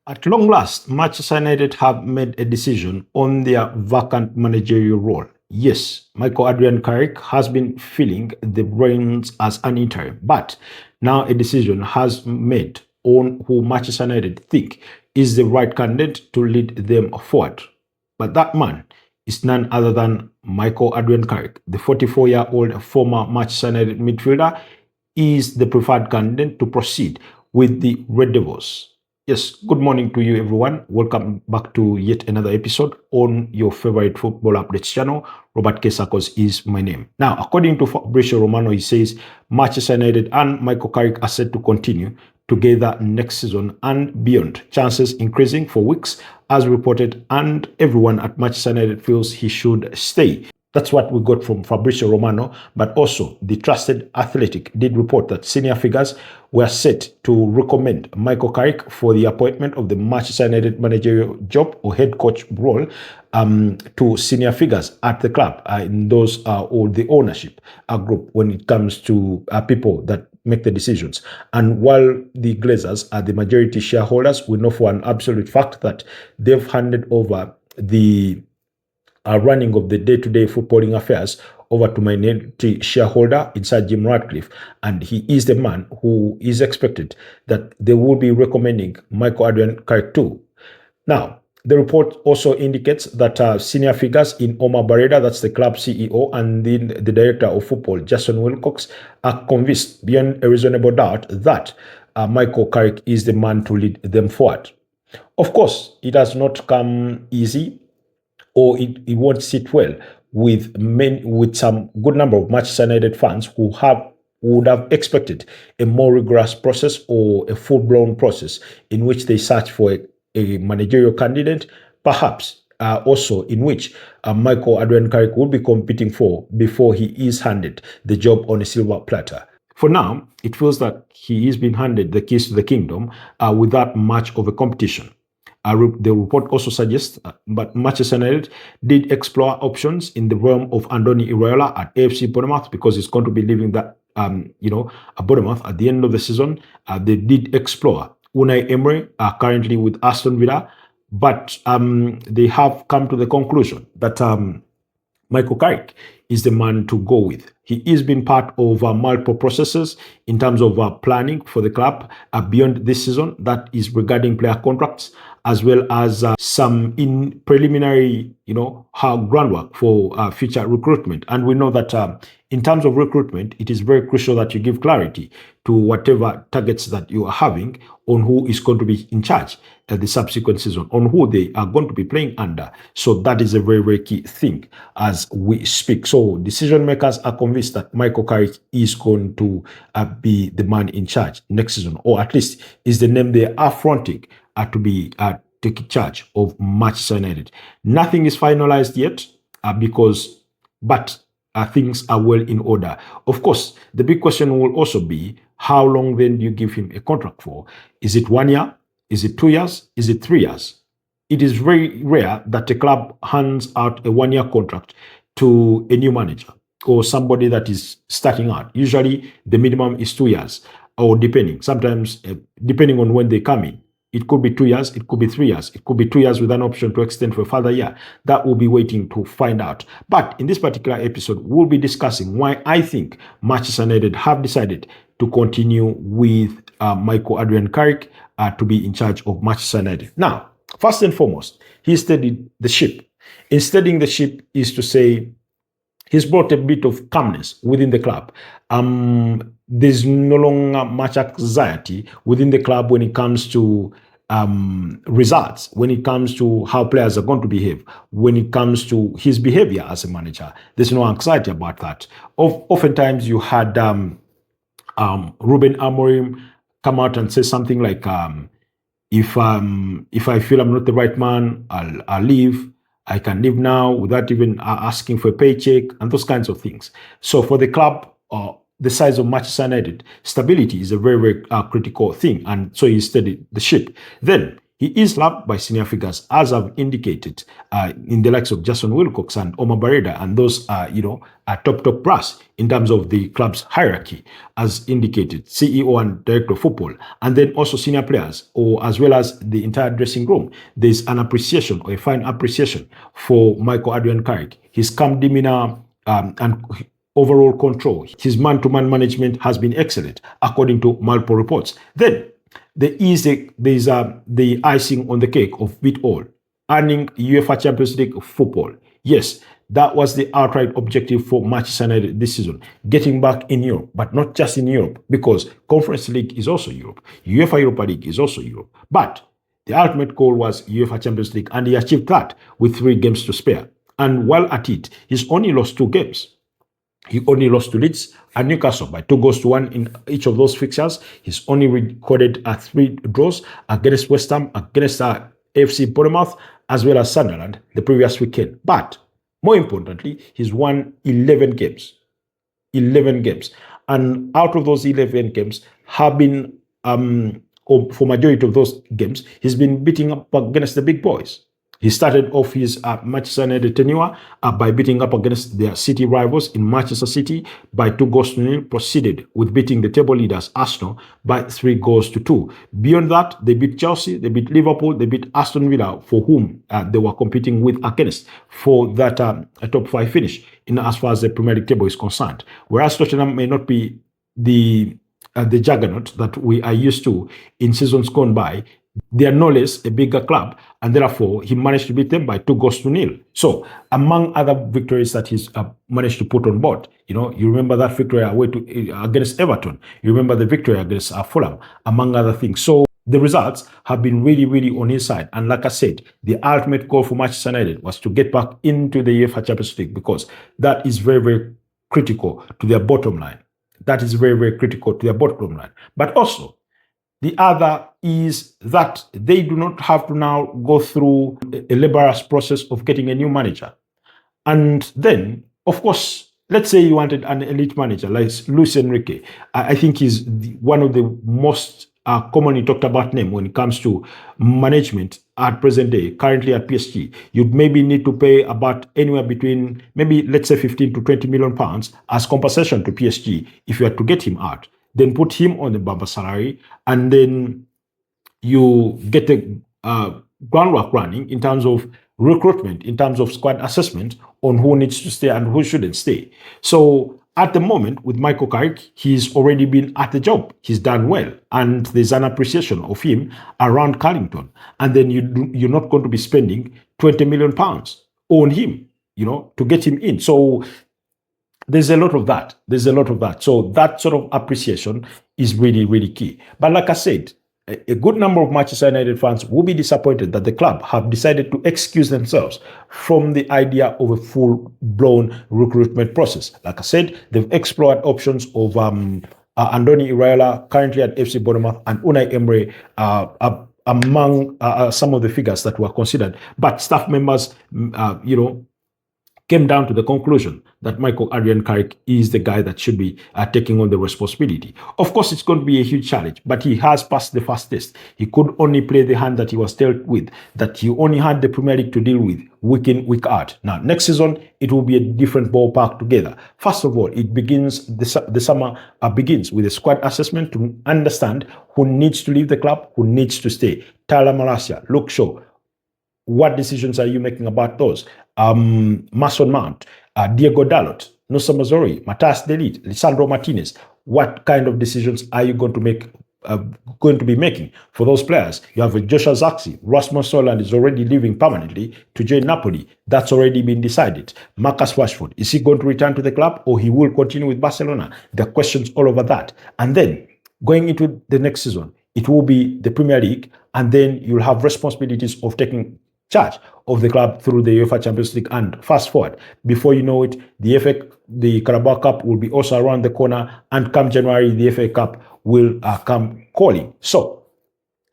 At long last, Manchester United have made a decision on their vacant managerial role. Yes, Michael Adrian Carrick has been filling the reins as an interim, but now a decision has made on who Manchester United think is the right candidate to lead them forward. But that man is none other than Michael Adrian Carrick, the 44-year-old former Manchester United midfielder, is the preferred candidate to proceed with the Red Devils. Yes, good morning to you, everyone. Welcome back to yet another episode on your favorite football updates channel. Robert K. Sarkos is my name. Now, according to Fabrizio Romano, he says Manchester United and Michael Carrick are set to continue together next season and beyond. Chances increasing for weeks, as reported, and everyone at Manchester United feels he should stay. That's what we got from Fabrizio Romano, but also the Trusted Athletic did report that senior figures were set to recommend Michael Carrick for the appointment of the Manchester United managerial job or head coach role to senior figures at the club, in those or the ownership group when it comes to people that make the decisions. And while the Glazers are the majority shareholders, we know for an absolute fact that they've handed over the running of the day-to-day footballing affairs over to minority shareholder inside Jim Ratcliffe, and he is the man who is expected that they will be recommending Michael Adrian Carrick to. Now, the report also indicates that senior figures in Omar Barreda, that's the club CEO, and the director of football, Jason Wilcox, are convinced beyond a reasonable doubt that Michael Carrick is the man to lead them forward. Of course, it has not come easy, or it won't sit well with some good number of Manchester United fans who would have expected a more rigorous process or a full-blown process in which they search for a managerial candidate, perhaps also in which Michael Adrian Carrick will be competing for before he is handed the job on a silver platter. For now, it feels that he is being handed the keys to the kingdom without much of a competition. The report also suggests that Manchester United did explore options in the realm of Andoni Iraola at AFC Bournemouth, because he's going to be leaving that, at Bournemouth at the end of the season. They did explore Unai Emery, currently with Aston Villa, but they have come to the conclusion that Michael Carrick is the man to go with. He is being part of multiple processes in terms of planning for the club beyond this season, that is regarding player contracts, as well as some in preliminary, groundwork for future recruitment. And we know that in terms of recruitment, it is very crucial that you give clarity to whatever targets that you are having on who is going to be in charge the subsequent season, on who they are going to be playing under. So that is a very, very key thing as we speak. So decision makers are convinced that Michael Carrick is going to be the man in charge next season, or at least is the name they are fronting to be taking charge of Manchester United. Nothing is finalized yet but things are well in order. Of course, the big question will also be, how long then do you give him a contract for? Is it 1 year? Is it 2 years? Is it 3 years? It is very rare that a club hands out a 1 year contract to a new manager or somebody that is starting out. Usually the minimum is 2 years, or sometimes depending on when they come in. It could be 2 years, it could be 3 years, it could be 2 years with an option to extend for a further year. That will be waiting to find out. But in this particular episode, we'll be discussing why I think Manchester United have decided to continue with Michael Adrian Carrick to be in charge of Manchester United. Now, first and foremost, he steadied the ship. In steadying the ship is to say he's brought a bit of calmness within the club. There's no longer much anxiety within the club when it comes to results, when it comes to how players are going to behave, when it comes to his behavior as a manager. There's no anxiety about that. Oftentimes you had Ruben Amorim come out and say something like, if I feel I'm not the right man, I'll leave. I can leave now without even asking for a paycheck, and those kinds of things. So for the club, the size of Manchester United, stability is a very, very critical thing. And so he steadied the ship. Then He is loved by senior figures, as I've indicated, in the likes of Jason Wilcox and Omar Barreda, and those are top brass in terms of the club's hierarchy, as indicated, CEO and director of football, and then also senior players, or as well as the entire dressing room. There's an appreciation, or a fine appreciation, for Michael Adrian Carrick. His calm demeanor and overall control. His man-to-man management has been excellent, according to multiple reports. Then there's the icing on the cake of it all, earning UEFA Champions League football. Yes, that was the outright objective for Manchester United this season, getting back in Europe, but not just in Europe, because Conference League is also Europe. UEFA Europa League is also Europe. But the ultimate goal was UEFA Champions League, and he achieved that with 3 games to spare. And while at it, he's only lost 2 games. He only lost to Leeds and Newcastle by 2-1 in each of those fixtures. He's only recorded 3 draws against West Ham, against AFC Bournemouth, as well as Sunderland the previous weekend. But more importantly, he's won 11 games. 11 games. And out of those 11 games have been, for majority of those games, he's been beating up against the big boys. He started off his Manchester United tenure by beating up against their city rivals in Manchester City by 2-0, proceeded with beating the table leaders Arsenal by 3-2. Beyond that, they beat Chelsea, they beat Liverpool, they beat Aston Villa, for whom they were competing with against for that top 5 finish in as far as the Premier League table is concerned. Whereas Tottenham may not be the juggernaut that we are used to in seasons gone by, they are no less a bigger club, and therefore he managed to beat them by 2-0. So, among other victories that he's managed to put on board, you remember that victory away against Everton. You remember the victory against Fulham, among other things. So, the results have been really, really on his side. And like I said, the ultimate goal for Manchester United was to get back into the UEFA Champions League, because that is very, very critical to their bottom line. That is very, very critical to their bottom line. But also, the other is that they do not have to now go through a laborious process of getting a new manager. And then, of course, let's say you wanted an elite manager like Luis Enrique. I think he's one of the most commonly talked about name when it comes to management at present day, currently at PSG. You'd maybe need to pay about anywhere between, maybe let's say 15 to 20 million pounds as compensation to PSG if you had to get him out. Then put him on the bumper salary, and then you get the groundwork running in terms of recruitment, in terms of squad assessment on who needs to stay and who shouldn't stay. So at the moment, with Michael Carrick, he's already been at the job. He's done well, and there's an appreciation of him around Carlington. And then you're not going to be spending 20 million pounds on him, to get him in. So there's a lot of that. So that sort of appreciation is really, really key. But like I said, a good number of Manchester United fans will be disappointed that the club have decided to excuse themselves from the idea of a full-blown recruitment process. Like I said, they've explored options of Andoni Iraola, currently at FC Bournemouth, and Unai Emery among some of the figures that were considered. But staff members, came down to the conclusion that Michael Adrian Carrick is the guy that should be taking on the responsibility. Of course, it's going to be a huge challenge, but he has passed the first test. He could only play the hand that he was dealt with, that he only had the Premier League to deal with week in, week out. Now, next season, it will be a different ballpark together. First of all, it begins, the summer begins with a squad assessment to understand who needs to leave the club, who needs to stay. Tyler Malacia, Luke Shaw, what decisions are you making about those? Mason Mount, Diego Dalot, Nusa Mazzori, Matthias De Ligt, Lisandro Martinez. What kind of decisions are you going to be making for those players? You have Joshua Zirkzee. Rasmus Højlund is already leaving permanently to join Napoli. That's already been decided. Marcus Rashford, is he going to return to the club, or he will continue with Barcelona? There are questions all over that. And then going into the next season, it will be the Premier League, and then you'll have responsibilities of taking charge of the club through the UEFA Champions League. And fast forward, before you know it, the Carabao Cup will be also around the corner, and come January, the FA Cup will come calling. So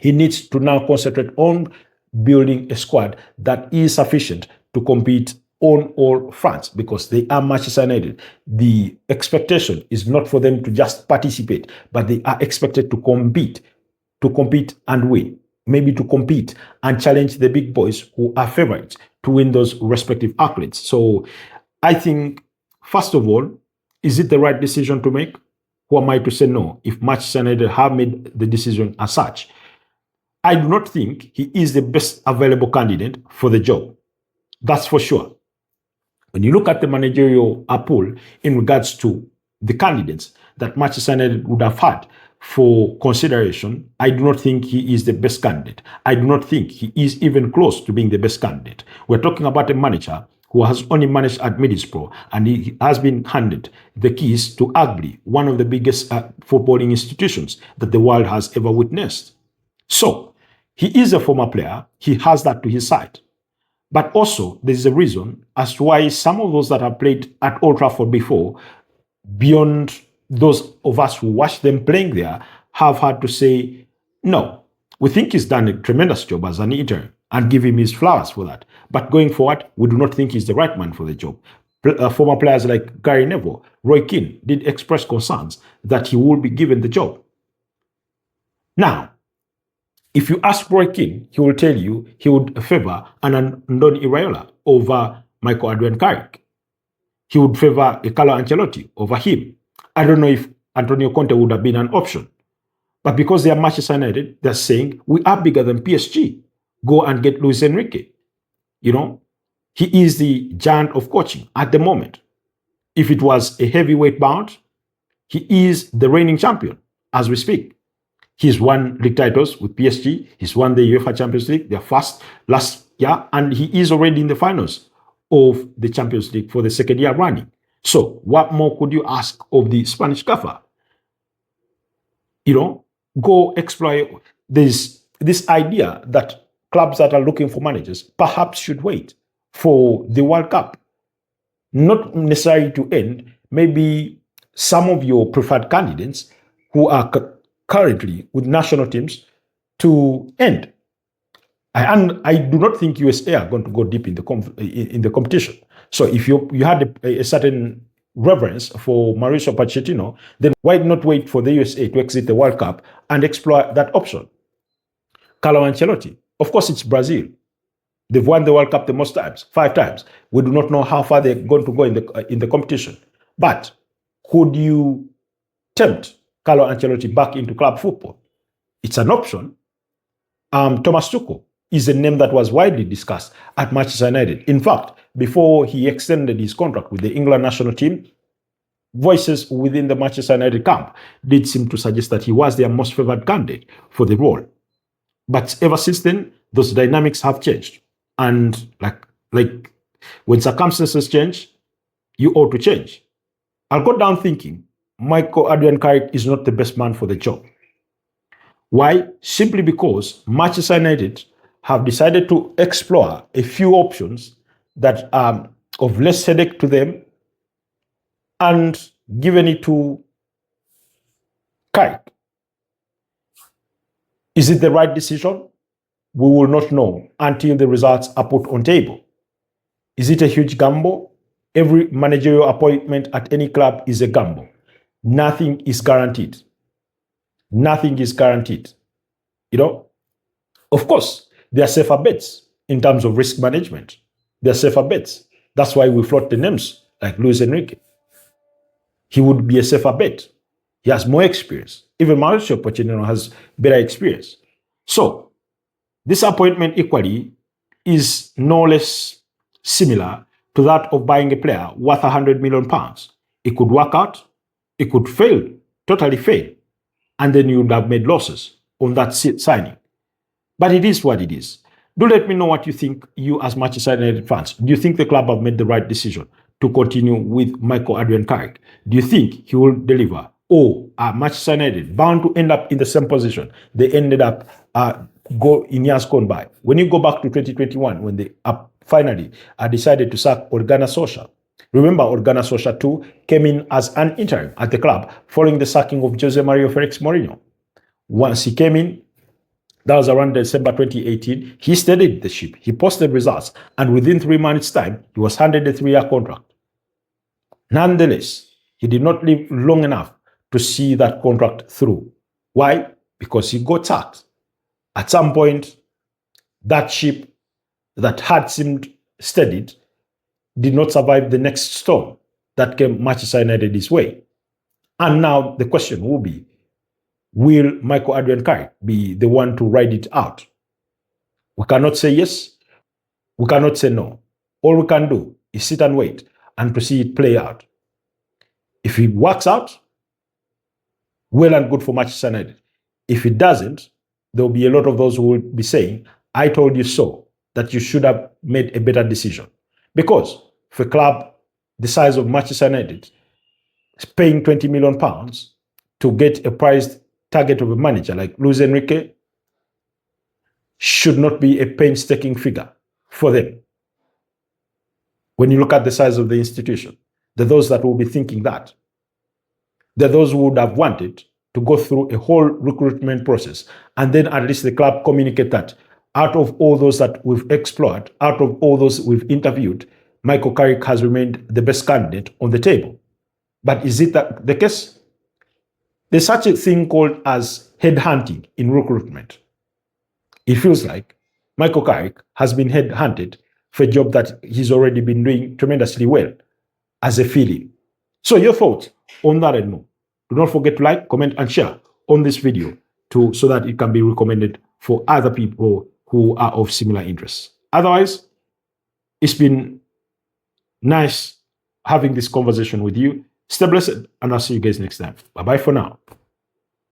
he needs to now concentrate on building a squad that is sufficient to compete on all fronts, because they are Manchester United. The expectation is not for them to just participate, but they are expected to compete and win. maybe to compete and challenge the big boys who are favorites to win those respective accolades. So I think, first of all, is it the right decision to make? Who am I to say no if Manchester United have made the decision as such? I do not think he is the best available candidate for the job. That's for sure. When you look at the managerial pool in regards to the candidates that Manchester United would have had for consideration, I do not think he is the best candidate. I do not think he is even close to being the best candidate. We're talking about a manager who has only managed at Middlesbrough, and he has been handed the keys to arguably one of the biggest footballing institutions that the world has ever witnessed. So, he is a former player. He has that to his side. But also, there's a reason as to why some of those that have played at Old Trafford before, beyond those of us who watched them playing there, have had to say, no, we think he's done a tremendous job as an interim and give him his flowers for that. But going forward, we do not think he's the right man for the job. Former players like Gary Neville, Roy Keane did express concerns that he will be given the job. Now, if you ask Roy Keane, he will tell you he would favor an Andoni Iraola over Michael Adrian Carrick. He would favor a Carlo Ancelotti over him. I don't know if Antonio Conte would have been an option. But because they are Manchester United, they're saying, we are bigger than PSG. Go and get Luis Enrique. You know, he is the giant of coaching at the moment. If it was a heavyweight bout, he is the reigning champion as we speak. He's won league titles with PSG. He's won the UEFA Champions League, their first last year, and he is already in the finals of the Champions League for the second year running. So what more could you ask of the Spanish gaffer? You know, go explore this idea that clubs that are looking for managers perhaps should wait for the World Cup. Not necessarily to end, maybe some of your preferred candidates who are currently with national teams to end. And I do not think USA are going to go deep in the competition. So if you had a certain reverence for Mauricio Pochettino, then why not wait for the USA to exit the World Cup and explore that option? Carlo Ancelotti, of course it's Brazil. They've won the World Cup the most times, 5 times. We do not know how far they're going to go in the competition. But could you tempt Carlo Ancelotti back into club football? It's an option. Thomas Tuchel is a name that was widely discussed at Manchester United. In fact, before he extended his contract with the England national team, voices within the Manchester United camp did seem to suggest that he was their most favored candidate for the role. But ever since then, those dynamics have changed. And like when circumstances change, you ought to change. I'll go down thinking Michael Adrian Carrick is not the best man for the job. Why? Simply because Manchester United have decided to explore a few options that are of less headache to them and given it to Carrick. Is it the right decision? We will not know until the results are put on table. Is it a huge gamble? Every managerial appointment at any club is a gamble. Nothing is guaranteed. Nothing is guaranteed. You know, of course, there are safer bets in terms of risk management. There are safer bets. That's why we float the names like Luis Enrique. He would be a safer bet. He has more experience. Even Mauricio Pochettino has better experience. So, this appointment equally is no less similar to that of buying a player worth £100 million. It could work out, it could fail, totally fail, and then you would have made losses on that signing. But it is what it is. Do let me know what you think, you as Manchester United fans. Do you think the club have made the right decision to continue with Michael Adrian Carrick? Do you think he will deliver? Or are Manchester United bound to end up in the same position they ended up in years gone by? When you go back to 2021, when they finally decided to sack Organa Solskjaer. Remember, Organa Solskjaer too came in as an interim at the club following the sacking of Jose Mario Felix Mourinho. Once he came in, that was around December 2018, he steadied the ship, he posted results, and within 3 months' time, he was handed a 3-year contract. Nonetheless, he did not live long enough to see that contract through. Why? Because he got sacked. At some point, that ship that had seemed steadied did not survive the next storm that came Manchester United's way. And now the question will be, will Michael Adrian Carrick be the one to ride it out? We cannot say yes. We cannot say no. All we can do is sit and wait and to see it play out. If it works out, well and good for Manchester United. If it doesn't, there will be a lot of those who will be saying, I told you so, that you should have made a better decision. Because for a club the size of Manchester United, paying £20 million to get a price target of a manager like Luis Enrique should not be a painstaking figure for them. When you look at the size of the institution, there are those that will be thinking that. There are those who would have wanted to go through a whole recruitment process and then at least the club communicate that out of all those that we've explored, out of all those we've interviewed, Michael Carrick has remained the best candidate on the table. But is it the case? There's such a thing called as headhunting in recruitment. It feels like Michael Carrick has been headhunted for a job that he's already been doing tremendously well as a fill-in. So your thoughts on that and more. Do not forget to like, comment, and share on this video so that it can be recommended for other people who are of similar interests. Otherwise, it's been nice having this conversation with you. Stay blessed, and I'll see you guys next time. Bye-bye for now.